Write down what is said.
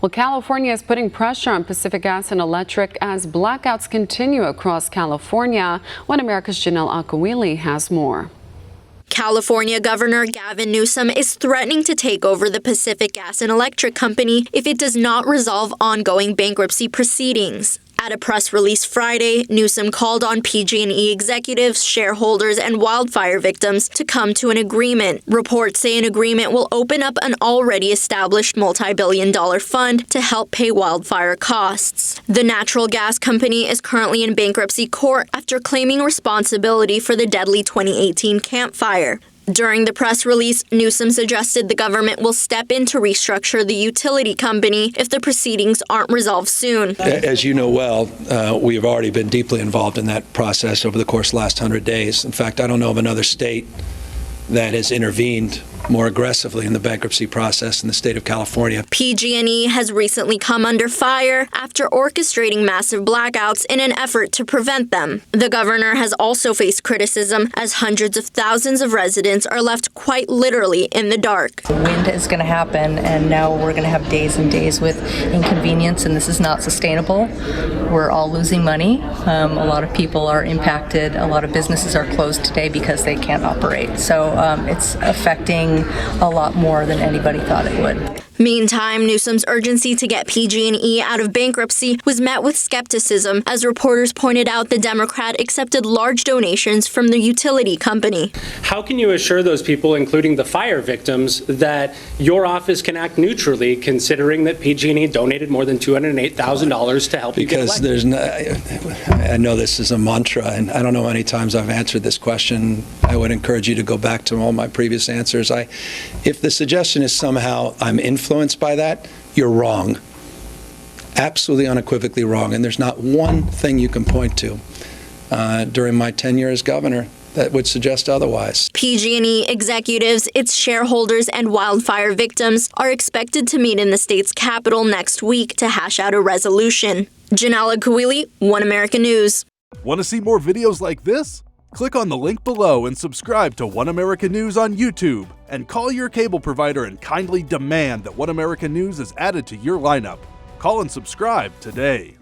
Well, California is putting pressure on Pacific Gas and Electric as blackouts continue across California. One America's Gienel Agcaoili has more. California Governor Gavin Newsom is threatening to take over the Pacific Gas and Electric Company if it does not resolve ongoing bankruptcy proceedings. At a press release Friday, Newsom called on PG&E executives, shareholders, and wildfire victims to come to an agreement. Reports say an agreement will open up an already established multi-billion-dollar fund to help pay wildfire costs. The natural gas company is currently in bankruptcy court after claiming responsibility for the deadly 2018 Camp Fire. During the press release, Newsom suggested the government will step in to restructure the utility company if the proceedings aren't resolved soon. As you know well, we have already been deeply involved in that process over the course of the last 100 days. In fact, I don't know of another state that has intervened more aggressively in the bankruptcy process in the state of California. PG&E has recently come under fire after orchestrating massive blackouts in an effort to prevent them. The governor has also faced criticism as hundreds of thousands of residents are left quite literally in the dark. Wind is going to happen, and now we're going to have days and days with inconvenience, and this is not sustainable. We're all losing money. A lot of people are impacted. A lot of businesses are closed today because they can't operate. So it's affecting a lot more than anybody thought it would. Meantime, Newsom's urgency to get PG&E out of bankruptcy was met with skepticism as reporters pointed out the Democrat accepted large donations from the utility company. How can you assure those people, including the fire victims, that your office can act neutrally, considering that PG&E donated more than $208,000 to help you get elected? Because there's no, I know this is a mantra, and I don't know how many times I've answered this question. I would encourage you to go back to all my previous answers. If the suggestion is somehow I'm influenced by that, you're wrong. Absolutely unequivocally wrong. And there's not one thing you can point to during my tenure as governor that would suggest otherwise. PG&E executives, its shareholders, and wildfire victims are expected to meet in the state's capital next week to hash out a resolution. Gienel Agcaoili, One America News. Want to see more videos like this? Click on the link below and subscribe to One America News on YouTube. And call your cable provider and kindly demand that One America News is added to your lineup. Call and subscribe today.